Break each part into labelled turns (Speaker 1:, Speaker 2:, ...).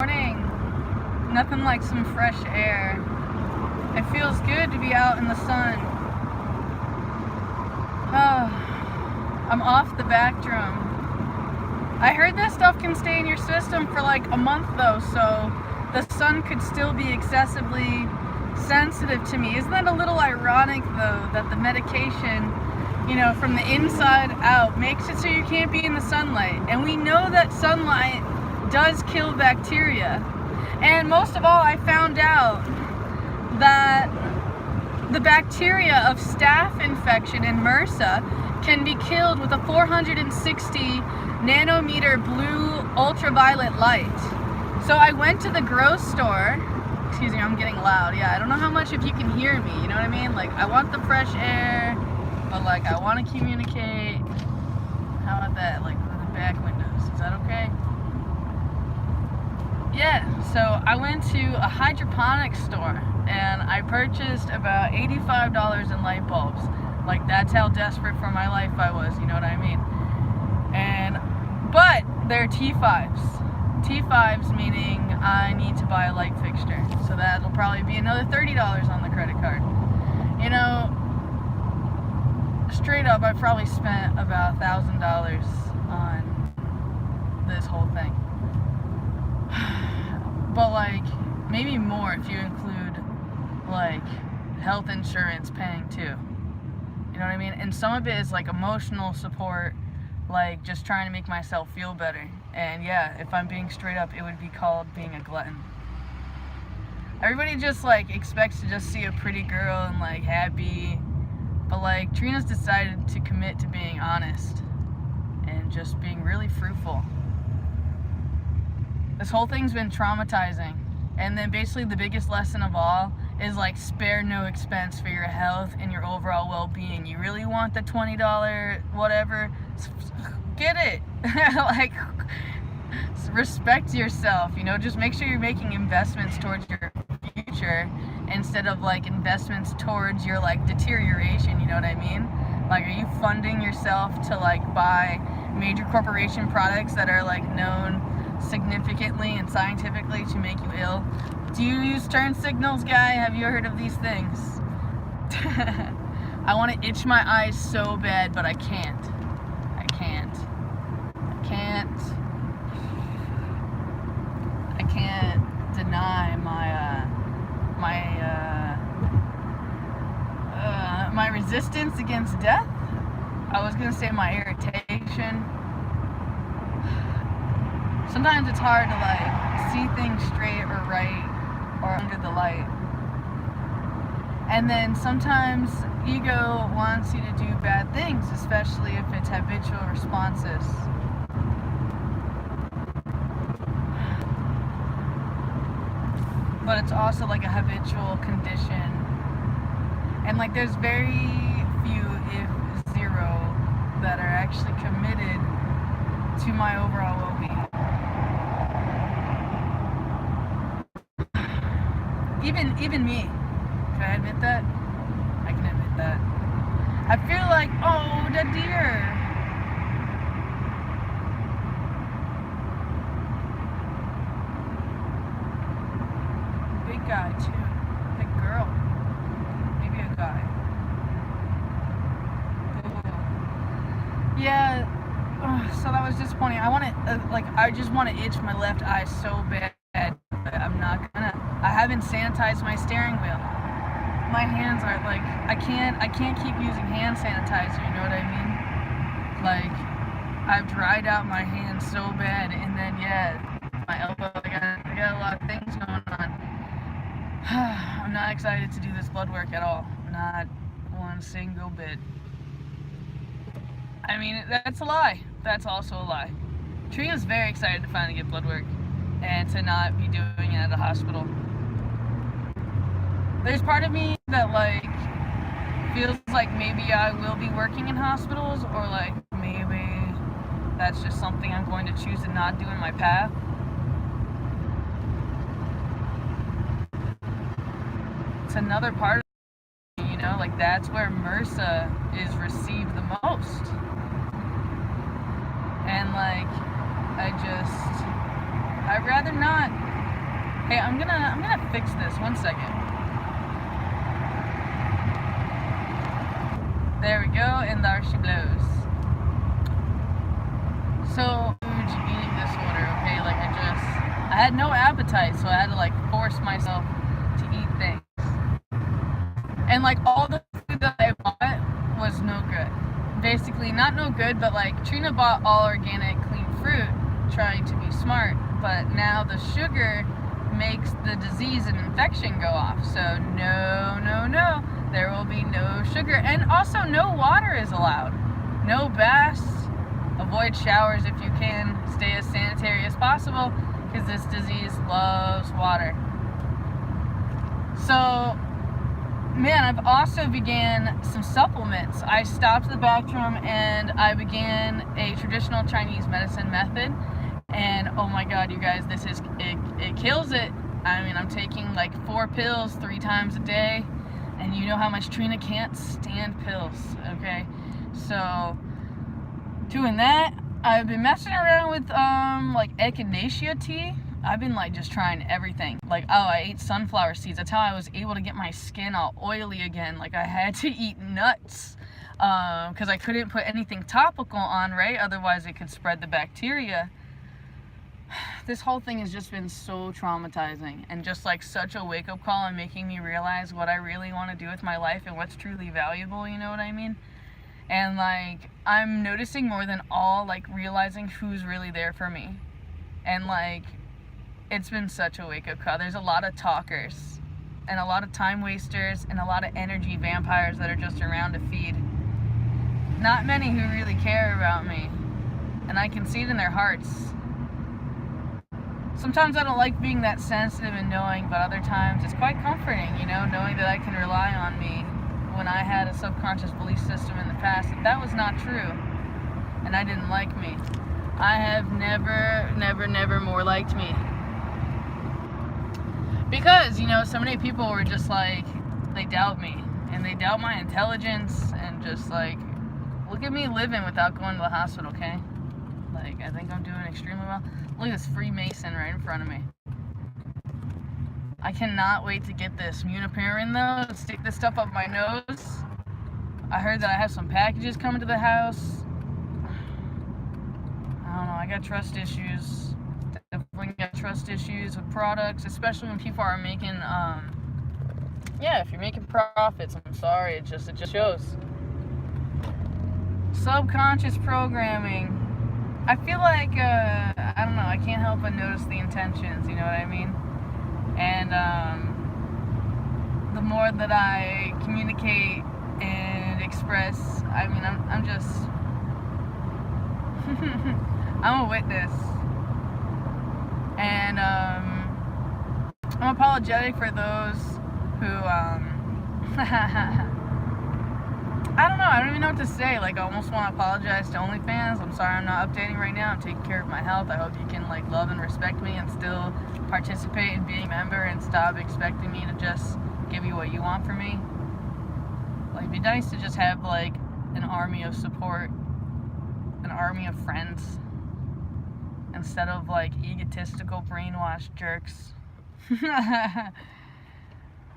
Speaker 1: morning, nothing like some fresh air. It feels good to be out in the sun. Oh, I'm off the Bactrim. I heard this stuff can stay in your system for like a month though, so the sun could still be excessively sensitive to me. Isn't that a little ironic though, that the medication, you know, from the inside out makes it so you can't be in the sunlight? And we know that sunlight does kill bacteria. And most of all, I found out that the bacteria of staph infection in MRSA can be killed with a 460 nanometer blue ultraviolet light. So I went to the grocery store. Excuse me, I'm getting loud. Yeah, I don't know how much if you can hear me, you know what I mean? Like, I want the fresh air, but like, I want to communicate. How about that? Like, the back windows. Is that okay? Yeah, so I went to a hydroponics store and I purchased about $85 in light bulbs. Like, that's how desperate for my life I was, you know what I mean? But they're T5s. T5s meaning I need to buy a light fixture. So that'll probably be another $30 on the credit card. You know, straight up, I probably spent about $1,000 on this whole thing. But like, maybe more if you include like health insurance paying too. You know what I mean? And some of it is like emotional support, like just trying to make myself feel better. And yeah, if I'm being straight up, it would be called being a glutton. Everybody just like expects to just see a pretty girl and like happy, but like Trina's decided to commit to being honest and just being really fruitful. This whole thing's been traumatizing. And then basically the biggest lesson of all is like spare no expense for your health and your overall well-being. You really want the $20 whatever, get it. Like, respect yourself, you know, just make sure you're making investments towards your future instead of like investments towards your like deterioration, you know what I mean? Like, are you funding yourself to like buy major corporation products that are like known significantly and scientifically to make you ill? Do you use turn signals, guy? Have you heard of these things? I want to itch my eyes so bad, but I can't. I can't deny my resistance against death. I was gonna say my irritation. Sometimes it's hard to like see things straight or right or under the light. And then sometimes ego wants you to do bad things, especially if it's habitual responses. But it's also like a habitual condition. And like there's very few, if zero, that are actually committed to my overall well-being. Even me. Can I admit that? I can admit that. I feel like, oh, the deer. Big guy too. Big girl. Maybe a guy. Ooh. Yeah. So that was disappointing. I just want to itch my left eye so bad. I'm not gonna. I haven't sanitized my steering wheel. My hands are like, I can't keep using hand sanitizer, you know what I mean? Like, I've dried out my hands so bad, and then yeah, my elbow, I got a lot of things going on. I'm not excited to do this blood work at all. Not one single bit. I mean, that's a lie. That's also a lie. Trina's very excited to finally get blood work and to not be doing it at a hospital. There's part of me that like feels like maybe I will be working in hospitals, or like maybe that's just something I'm going to choose to not do in my path. It's another part of me, you know, like that's where MRSA is received the most. And like, I'd rather not Hey, I'm gonna fix this. 1 second. There we go, and there she blows. So, huge eating disorder, okay? Like, I had no appetite, so I had to, like, force myself to eat things. And, like, all the food that I bought was no good. Basically, not no good, but, like, Trina bought all organic, clean fruit, trying to be smart, but now the sugar makes the disease and infection go off. So, no, there will be no sugar. And also, no water is allowed. No baths. Avoid showers if you can. Stay as sanitary as possible, because this disease loves water. So, man, I've also began some supplements. I stopped the Bactrim and I began a traditional Chinese medicine method. And oh my God, you guys, it kills it. I mean, I'm taking like 4 pills 3 times a day. And you know how much Trina can't stand pills, okay? So, doing that. I've been messing around with like echinacea tea. I've been like just trying everything. Like, oh, I ate sunflower seeds. That's how I was able to get my skin all oily again. Like, I had to eat nuts because I couldn't put anything topical on, right? Otherwise it could spread the bacteria. This whole thing has just been so traumatizing and just like such a wake-up call and making me realize what I really want to do with my life and what's truly valuable, you know what I mean? And like, I'm noticing more than all, like, realizing who's really there for me. And like, it's been such a wake-up call. There's a lot of talkers and a lot of time wasters and a lot of energy vampires that are just around to feed. Not many who really care about me. And I can see it in their hearts. Sometimes I don't like being that sensitive and knowing, but other times it's quite comforting, you know, knowing that I can rely on me when I had a subconscious belief system in the past that was not true, and I didn't like me. I have never more liked me. Because, you know, so many people were just like, they doubt me, and they doubt my intelligence, and just like, look at me living without going to the hospital, okay? Like, I think I'm doing extremely well. Look at this Freemason right in front of me. I cannot wait to get this Muniparin though, and stick this stuff up my nose. I heard that I have some packages coming to the house. I don't know, I got trust issues. Definitely got trust issues with products, especially when people are making, yeah, if you're making profits, I'm sorry, it just shows. Subconscious programming. I feel like, I don't know, I can't help but notice the intentions, you know what I mean? And the more that I communicate and express, I mean, I'm just, I'm a witness. And I'm apologetic for those who, I don't know, I don't even know what to say. Like, I almost want to apologize to OnlyFans. I'm sorry I'm not updating right now. I'm taking care of my health. I hope you can, like, love and respect me and still participate in being a member and stop expecting me to just give you what you want from me. Like, it'd be nice to just have, like, an army of support, an army of friends, instead of, like, egotistical, brainwashed jerks.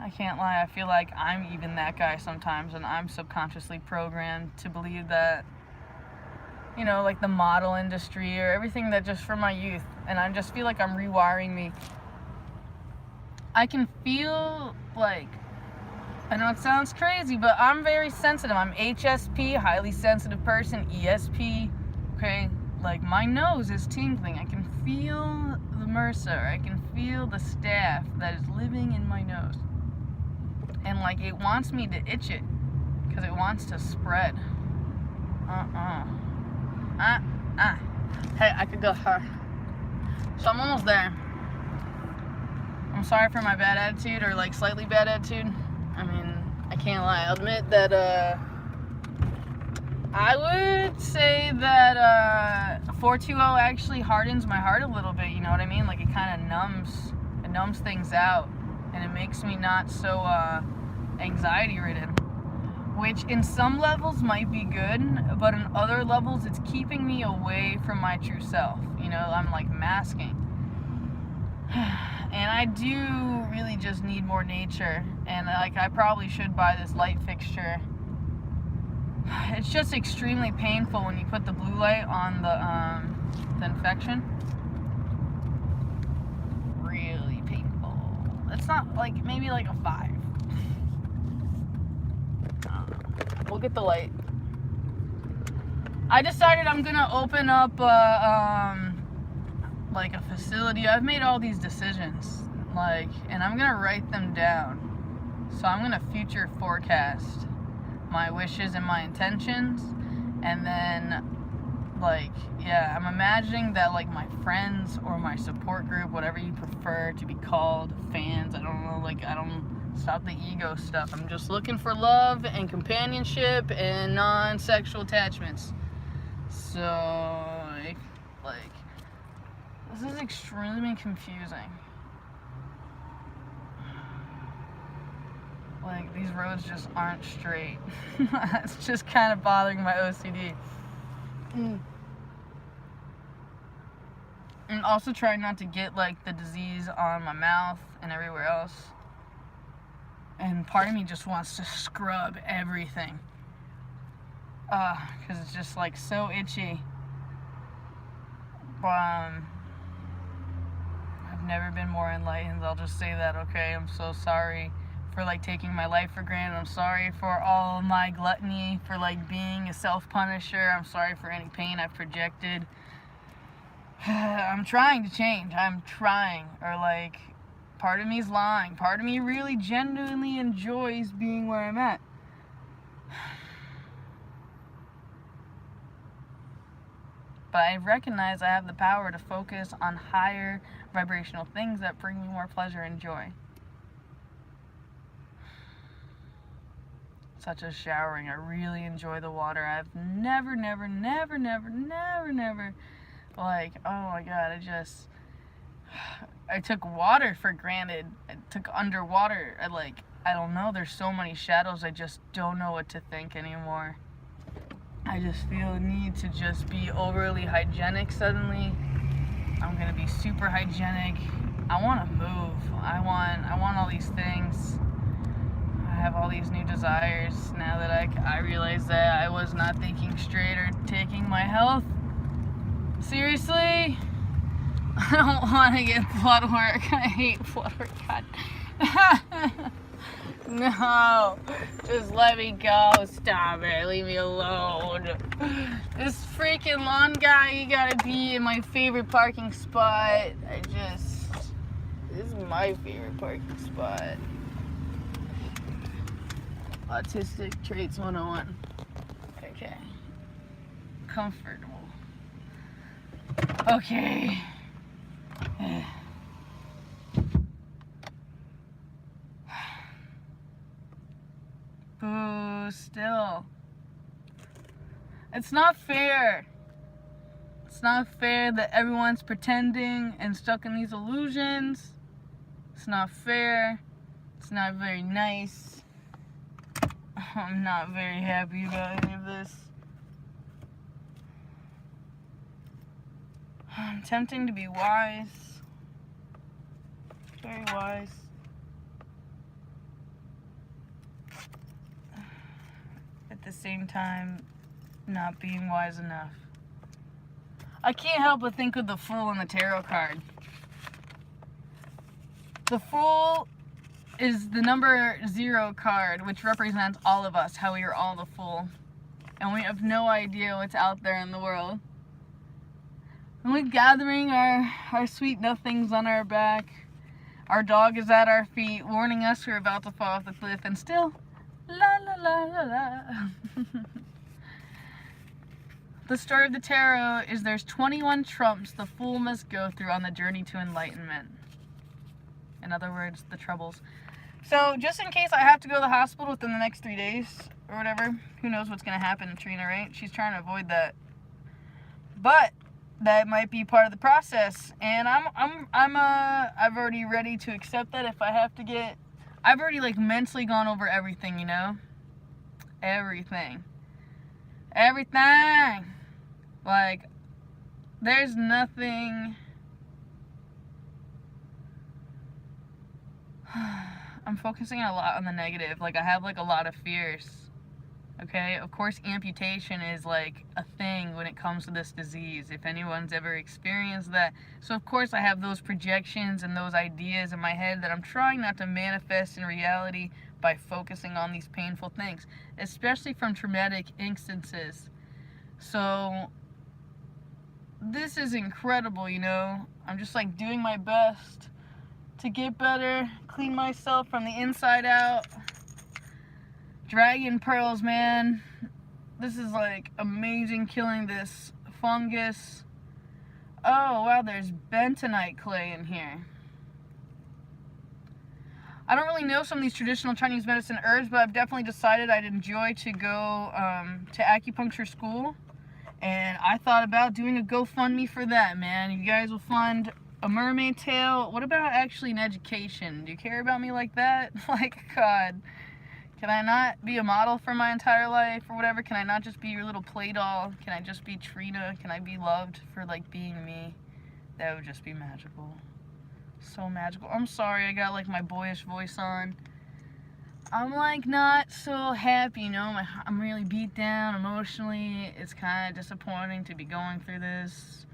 Speaker 1: I can't lie, I feel like I'm even that guy sometimes, and I'm subconsciously programmed to believe that, you know, like the model industry or everything that just from my youth, and I just feel like I'm rewiring me. I can feel like, I know it sounds crazy, but I'm very sensitive. I'm HSP, highly sensitive person, ESP, okay? Like, my nose is tingling. I can feel the MRSA, I can feel the staph that is living in my nose. And like, it wants me to itch it because it wants to spread. Hey, I could go hard. So I'm almost there. I'm sorry for my bad attitude, or like slightly bad attitude. I mean, I can't lie. I'll admit that I would say that 420 actually hardens my heart a little bit, you know what I mean? Like, it kind of numbs things out, and it makes me not so anxiety ridden, which in some levels might be good, but in other levels it's keeping me away from my true self, you know? I'm like masking. And I I do really just need more nature, and like I probably should buy this light fixture. It's just extremely painful when you put the blue light on the infection. Really painful. It's not like, maybe like a 5. We'll get the light. I decided I'm gonna open up like a facility. I've made all these decisions, like, and I'm gonna write them down. So I'm gonna future forecast my wishes and my intentions, and then, like, yeah, I'm imagining that, like, my friends or my support group, whatever you prefer to be called, fans, I don't know, like, I don't, stop the ego stuff. I'm just looking for love and companionship and non-sexual attachments. So, like, this is extremely confusing. Like, these roads just aren't straight. It's just kind of bothering my OCD. And also trying not to get, like, the disease on my mouth and everywhere else. And part of me just wants to scrub everything. Because it's just, like, so itchy. But, I've never been more enlightened. I'll just say that, okay? I'm so sorry for, like, taking my life for granted. I'm sorry for all my gluttony, for, like, being a self-punisher. I'm sorry for any pain I've projected. I'm trying to change. I'm trying. Or, like, part of me's lying. Part of me really genuinely enjoys being where I'm at. But I recognize I have the power to focus on higher vibrational things that bring me more pleasure and joy. Such as showering. I really enjoy the water. I've never, like, oh my god, I took water for granted. I took underwater. I don't know, there's so many shadows, I just don't know what to think anymore. I just feel a need to just be overly hygienic suddenly. I'm gonna be super hygienic. I want to move. I want all these things. I have all these new desires now that I realize that I was not thinking straight or taking my health seriously. I don't want to get blood work. I hate blood work. God. No, just let me go. Stop it. Leave me alone. This freaking lawn guy, you gotta be in my favorite parking spot. This is my favorite parking spot. Autistic traits 101. Okay. Comfortable. Okay. Boo, still. It's not fair. It's not fair that everyone's pretending and stuck in these illusions. It's not fair. It's not very nice. I'm not very happy about any of this. I'm tempting to be wise. Very wise. At the same time, not being wise enough. I can't help but think of the Fool in the tarot card. The Fool is the number 0 card, which represents all of us, how we are all the Fool. And we have no idea what's out there in the world. And we're gathering our sweet nothings on our back. Our dog is at our feet, warning us we're about to fall off the cliff, and still, la la la la la. The story of the tarot is there's 21 trumps the Fool must go through on the journey to enlightenment. In other words, the troubles. So, just in case I have to go to the hospital within the next 3 days, or whatever, who knows what's going to happen to Trina, right? She's trying to avoid that. But that might be part of the process, and I've already ready to accept that if I have to get. I've already like mentally gone over everything, you know, everything. Like, there's nothing I'm focusing a lot on the negative. Like, I have like a lot of fears. Okay, of course amputation is like a thing when it comes to this disease, if anyone's ever experienced that. So of course I have those projections and those ideas in my head that I'm trying not to manifest in reality by focusing on these painful things, especially from traumatic instances. So this is incredible, you know. I'm just like doing my best to get better, clean myself from the inside out. Dragon pearls, man. This is like amazing, killing this fungus. Oh wow, there's bentonite clay in here. I don't really know some of these traditional Chinese medicine herbs, but I've definitely decided I'd enjoy to go to acupuncture school. And I thought about doing a GoFundMe for that, man. You guys will fund a mermaid tail. What about actually an education? Do you care about me like that? Like, God. Can I not be a model for my entire life or whatever? Can I not just be your little play doll? Can I just be Trina? Can I be loved for like being me? That would just be magical. So magical. I'm sorry I got like my boyish voice on. I'm like not so happy, you know. I'm really beat down emotionally. It's kind of disappointing to be going through this.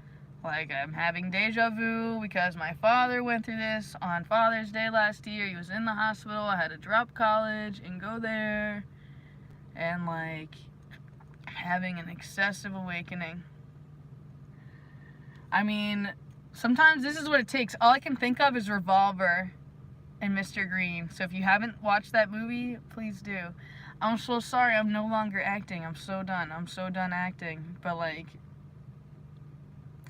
Speaker 1: Like, I'm having deja vu because my father went through this on Father's Day last year. He was in the hospital. I had to drop college and go there. And, like, having an excessive awakening. I mean, sometimes this is what it takes. All I can think of is Revolver and Mr. Green. So if you haven't watched that movie, please do. I'm so sorry. I'm no longer acting. I'm so done. I'm so done acting. But, like,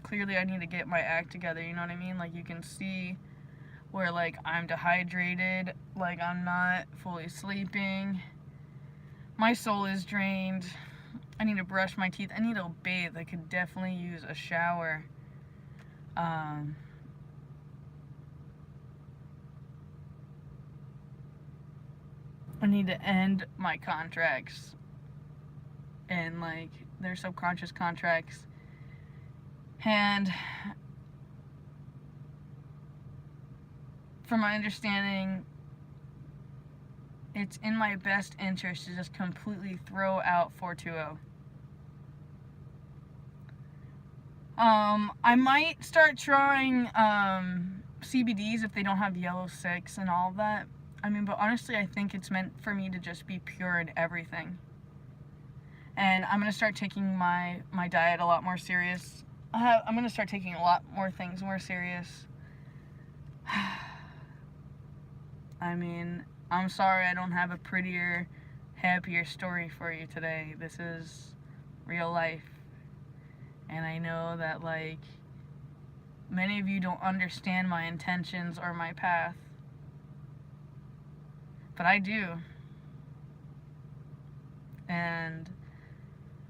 Speaker 1: clearly I need to get my act together, you know what I mean? Like, you can see where, like, I'm dehydrated, like, I'm not fully sleeping, my soul is drained, I need to brush my teeth, I need to bathe, I could definitely use a shower. I need to end my contracts and, like, their subconscious contracts. And from my understanding, it's in my best interest to just completely throw out 420. I might start trying CBDs if they don't have yellow 6 and all of that. I mean, but honestly, I think it's meant for me to just be pure in everything. And I'm going to start taking my diet a lot more serious. I'm going to start taking a lot more things more serious. I mean, I'm sorry I don't have a prettier, happier story for you today. This is real life. And I know that, like, many of you don't understand my intentions or my path. But I do. And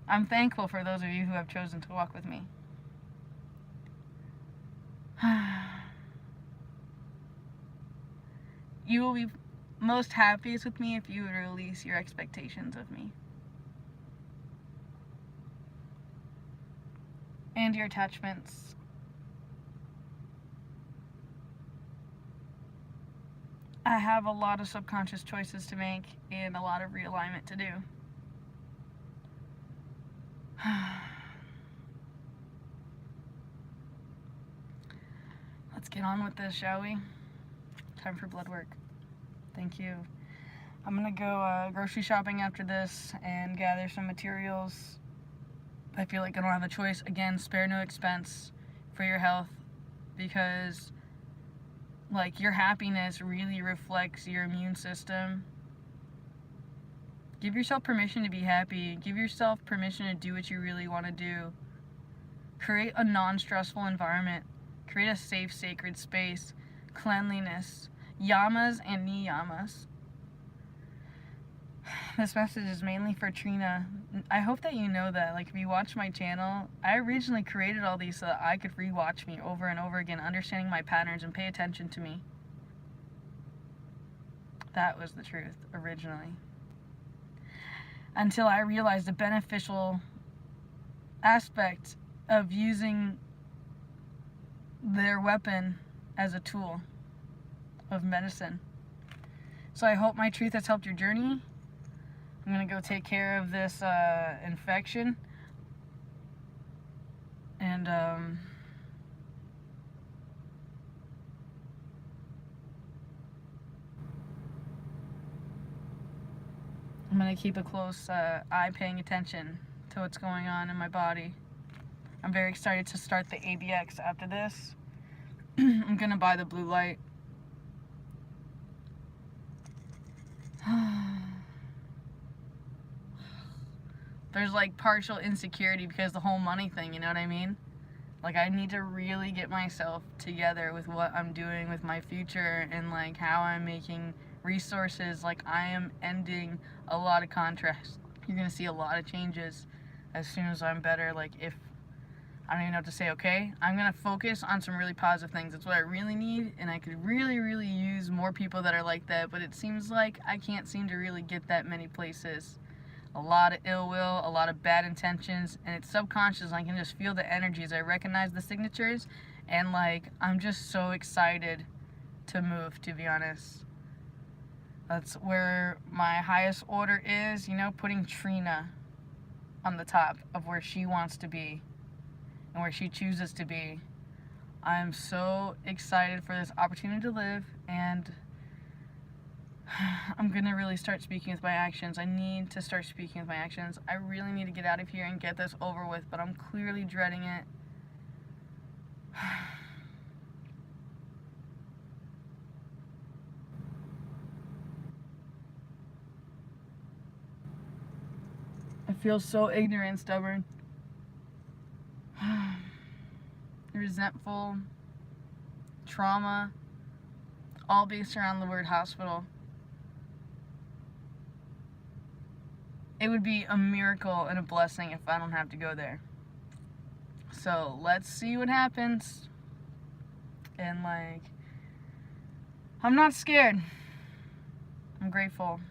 Speaker 1: I'm thankful for those of you who have chosen to walk with me. You will be most happiest with me if you would release your expectations of me. And your attachments. I have a lot of subconscious choices to make and a lot of realignment to do. Let's get on with this, shall we? Time for blood work. Thank you. I'm gonna go grocery shopping after this and gather some materials. I feel like I don't have a choice. Again, spare no expense for your health, because, like, your happiness really reflects your immune system. Give yourself permission to be happy. Give yourself permission to do what you really want to do. Create a non-stressful environment. Create a safe, sacred space. Cleanliness. Yamas and niyamas. This message is mainly for Trina. I hope that you know that. Like, if you watch my channel, I originally created all these so that I could rewatch me over and over again, understanding my patterns and pay attention to me. That was the truth, originally. Until I realized the beneficial aspect of using their weapon as a tool of medicine. So I hope my truth has helped your journey. I'm gonna go take care of this infection, and I'm gonna keep a close eye paying attention to what's going on in my body. I'm very excited to start the ABX after this. I'm gonna buy the blue light. There's like partial insecurity because the whole money thing, you know what I mean? Like, I need to really get myself together with what I'm doing with my future and like how I'm making resources. Like, I am ending a lot of contracts. You're gonna see a lot of changes as soon as I'm better. Like, if I don't even know what to say, okay? I'm gonna focus on some really positive things. That's what I really need, and I could really, really use more people that are like that, but it seems like I can't seem to really get that many places. A lot of ill will, a lot of bad intentions, and it's subconscious. I can just feel the energies. I recognize the signatures, and like, I'm just so excited to move, to be honest. That's where my highest order is, you know, putting Trina on the top of where she wants to be and where she chooses to be. I'm so excited for this opportunity to live, and I'm gonna really start speaking with my actions. I need to start speaking with my actions. I really need to get out of here and get this over with, but I'm clearly dreading it. I feel so ignorant and stubborn. Resentful. Trauma. All based around the word hospital. It would be a miracle and a blessing if I don't have to go there. So let's see what happens. And like, I'm not scared. I'm grateful.